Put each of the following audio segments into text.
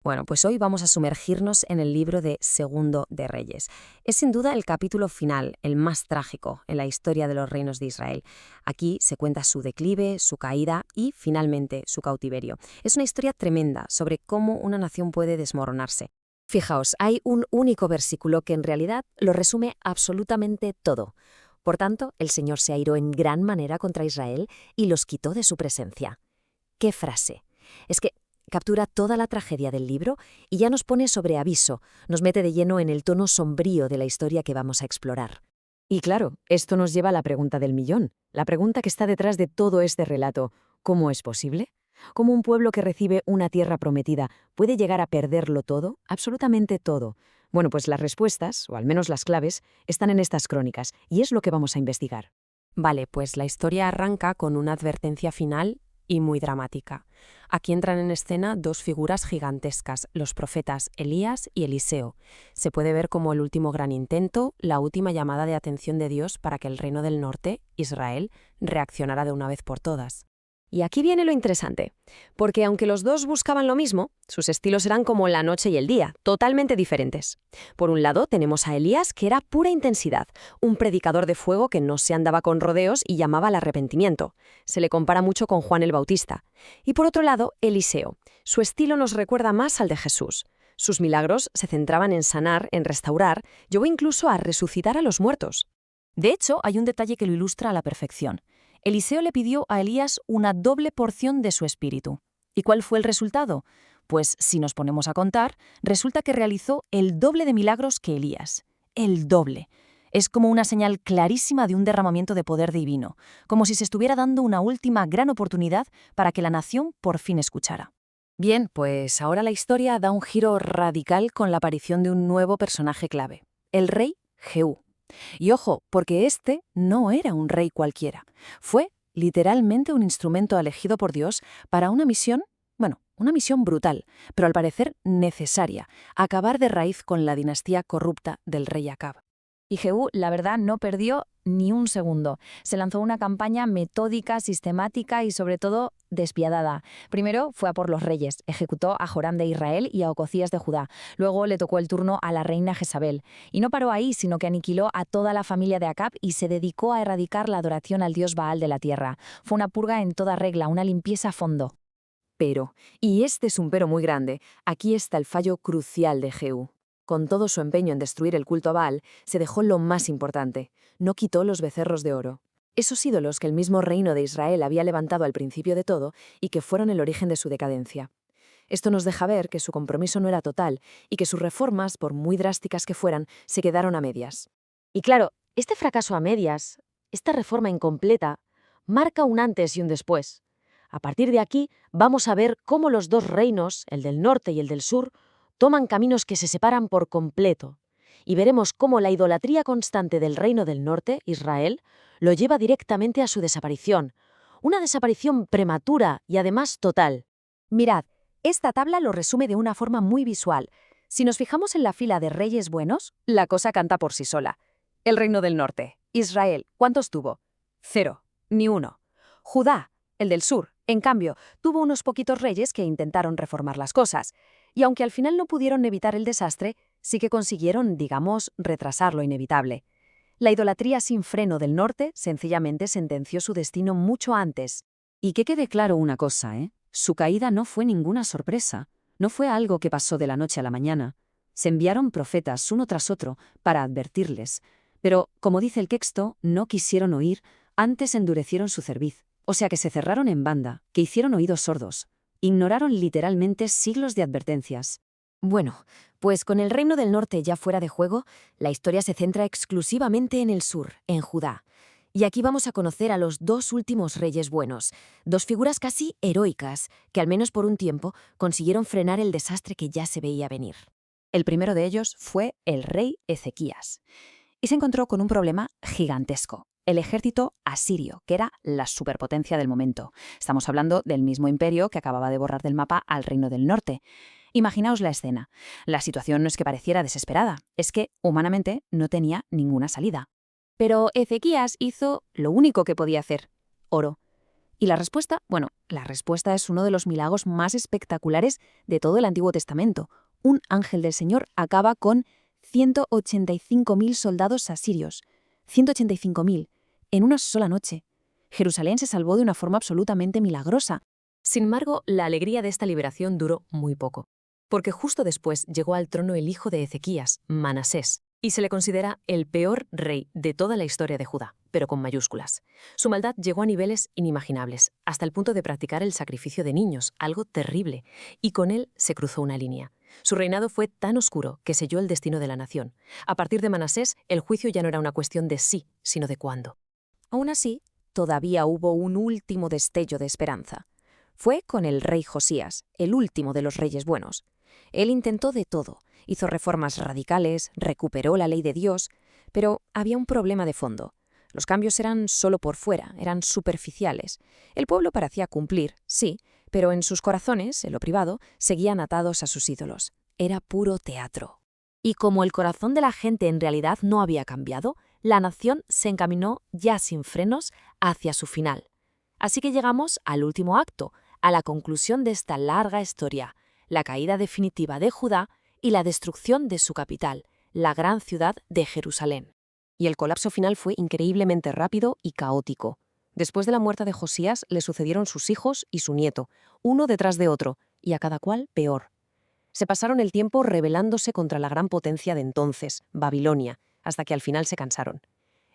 Bueno, pues hoy vamos a sumergirnos en el libro de Segundo de Reyes. Es sin duda el capítulo final, el más trágico en la historia de los reinos de Israel. Aquí se cuenta su declive, su caída y, finalmente, su cautiverio. Es una historia tremenda sobre cómo una nación puede desmoronarse. Fijaos, hay un único versículo que en realidad lo resume absolutamente todo. Por tanto, el Señor se airó en gran manera contra Israel y los quitó de su presencia. ¿Qué frase? Es que captura toda la tragedia del libro y ya nos pone sobre aviso, nos mete de lleno en el tono sombrío de la historia que vamos a explorar. Y claro, esto nos lleva a la pregunta del millón, la pregunta que está detrás de todo este relato. ¿Cómo es posible? ¿Cómo un pueblo que recibe una tierra prometida puede llegar a perderlo todo, absolutamente todo? Bueno, pues las respuestas, o al menos las claves, están en estas crónicas, y es lo que vamos a investigar. Vale, pues la historia arranca con una advertencia final y muy dramática. Aquí entran en escena dos figuras gigantescas, los profetas Elías y Eliseo. Se puede ver como el último gran intento, la última llamada de atención de Dios para que el reino del norte, Israel, reaccionara de una vez por todas. Y aquí viene lo interesante, porque aunque los dos buscaban lo mismo, sus estilos eran como la noche y el día, totalmente diferentes. Por un lado tenemos a Elías, que era pura intensidad, un predicador de fuego que no se andaba con rodeos y llamaba al arrepentimiento. Se le compara mucho con Juan el Bautista. Y por otro lado, Eliseo. Su estilo nos recuerda más al de Jesús. Sus milagros se centraban en sanar, en restaurar, llegó incluso a resucitar a los muertos. De hecho, hay un detalle que lo ilustra a la perfección. Eliseo le pidió a Elías una doble porción de su espíritu. ¿Y cuál fue el resultado? Pues si nos ponemos a contar, resulta que realizó el doble de milagros que Elías. El doble. Es como una señal clarísima de un derramamiento de poder divino, como si se estuviera dando una última gran oportunidad para que la nación por fin escuchara. Bien, pues ahora la historia da un giro radical con la aparición de un nuevo personaje clave, el rey Jehú. Y ojo, porque este no era un rey cualquiera. Fue literalmente un instrumento elegido por Dios para una misión, bueno, una misión brutal, pero al parecer necesaria, acabar de raíz con la dinastía corrupta del rey Acab. Y Jehú, la verdad, no perdió ni un segundo. Se lanzó una campaña metódica, sistemática y, sobre todo, despiadada. Primero fue a por los reyes, ejecutó a Joram de Israel y a Ococías de Judá. Luego le tocó el turno a la reina Jezabel. Y no paró ahí, sino que aniquiló a toda la familia de Acab y se dedicó a erradicar la adoración al dios Baal de la tierra. Fue una purga en toda regla, una limpieza a fondo. Pero, y este es un pero muy grande, aquí está el fallo crucial de Jehú. Con todo su empeño en destruir el culto a Baal, se dejó lo más importante, no quitó los becerros de oro. Esos ídolos que el mismo reino de Israel había levantado al principio de todo y que fueron el origen de su decadencia. Esto nos deja ver que su compromiso no era total y que sus reformas, por muy drásticas que fueran, se quedaron a medias. Y claro, este fracaso a medias, esta reforma incompleta, marca un antes y un después. A partir de aquí, vamos a ver cómo los dos reinos, el del norte y el del sur, toman caminos que se separan por completo. Y veremos cómo la idolatría constante del reino del norte, Israel, lo lleva directamente a su desaparición. Una desaparición prematura y además total. Mirad, esta tabla lo resume de una forma muy visual. Si nos fijamos en la fila de reyes buenos, la cosa canta por sí sola. El reino del norte, Israel, ¿cuántos tuvo? 0, ni uno. Judá, el del sur, en cambio, tuvo unos poquitos reyes que intentaron reformar las cosas. Y aunque al final no pudieron evitar el desastre, sí que consiguieron, digamos, retrasar lo inevitable. La idolatría sin freno del norte sencillamente sentenció su destino mucho antes. Y que quede claro una cosa, Su caída no fue ninguna sorpresa, no fue algo que pasó de la noche a la mañana. Se enviaron profetas uno tras otro para advertirles, pero, como dice el texto, no quisieron oír, antes endurecieron su cerviz. O sea que se cerraron en banda, que hicieron oídos sordos. Ignoraron literalmente siglos de advertencias. Bueno, pues con el reino del norte ya fuera de juego, la historia se centra exclusivamente en el sur, en Judá. Y aquí vamos a conocer a los dos últimos reyes buenos, dos figuras casi heroicas, que al menos por un tiempo consiguieron frenar el desastre que ya se veía venir. El primero de ellos fue el rey Ezequías. Y se encontró con un problema gigantesco. El ejército asirio, que era la superpotencia del momento. Estamos hablando del mismo imperio que acababa de borrar del mapa al reino del norte. Imaginaos la escena. La situación no es que pareciera desesperada, es que, humanamente, no tenía ninguna salida. Pero Ezequías hizo lo único que podía hacer: oro. Y la respuesta, bueno, la respuesta es uno de los milagros más espectaculares de todo el Antiguo Testamento. Un ángel del Señor acaba con 185.000 soldados asirios. 185.000, en una sola noche. Jerusalén se salvó de una forma absolutamente milagrosa. Sin embargo, la alegría de esta liberación duró muy poco, porque justo después llegó al trono el hijo de Ezequías, Manasés, y se le considera el peor rey de toda la historia de Judá, pero con mayúsculas. Su maldad llegó a niveles inimaginables, hasta el punto de practicar el sacrificio de niños, algo terrible, y con él se cruzó una línea. Su reinado fue tan oscuro que selló el destino de la nación. A partir de Manasés, el juicio ya no era una cuestión de sí, sino de cuándo. Aún así, todavía hubo un último destello de esperanza. Fue con el rey Josías, el último de los reyes buenos. Él intentó de todo, hizo reformas radicales, recuperó la ley de Dios, pero había un problema de fondo. Los cambios eran solo por fuera, eran superficiales. El pueblo parecía cumplir, sí, pero en sus corazones, en lo privado, seguían atados a sus ídolos. Era puro teatro. Y como el corazón de la gente en realidad no había cambiado, la nación se encaminó ya sin frenos hacia su final. Así que llegamos al último acto, a la conclusión de esta larga historia, la caída definitiva de Judá y la destrucción de su capital, la gran ciudad de Jerusalén. Y el colapso final fue increíblemente rápido y caótico. Después de la muerte de Josías le sucedieron sus hijos y su nieto, uno detrás de otro, y a cada cual peor. Se pasaron el tiempo rebelándose contra la gran potencia de entonces, Babilonia, hasta que al final se cansaron.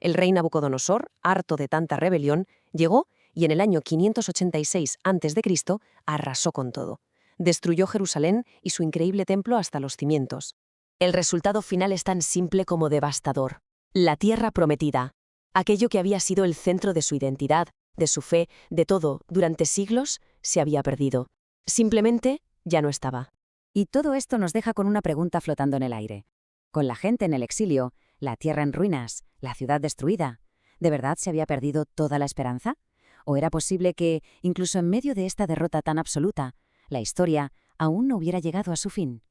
El rey Nabucodonosor, harto de tanta rebelión, llegó y en el año 586 a.C. arrasó con todo. Destruyó Jerusalén y su increíble templo hasta los cimientos. El resultado final es tan simple como devastador. La tierra prometida, aquello que había sido el centro de su identidad, de su fe, de todo, durante siglos, se había perdido. Simplemente ya no estaba. Y todo esto nos deja con una pregunta flotando en el aire. Con la gente en el exilio, la tierra en ruinas, la ciudad destruida, ¿de verdad se había perdido toda la esperanza? ¿O era posible que, incluso en medio de esta derrota tan absoluta, la historia aún no hubiera llegado a su fin?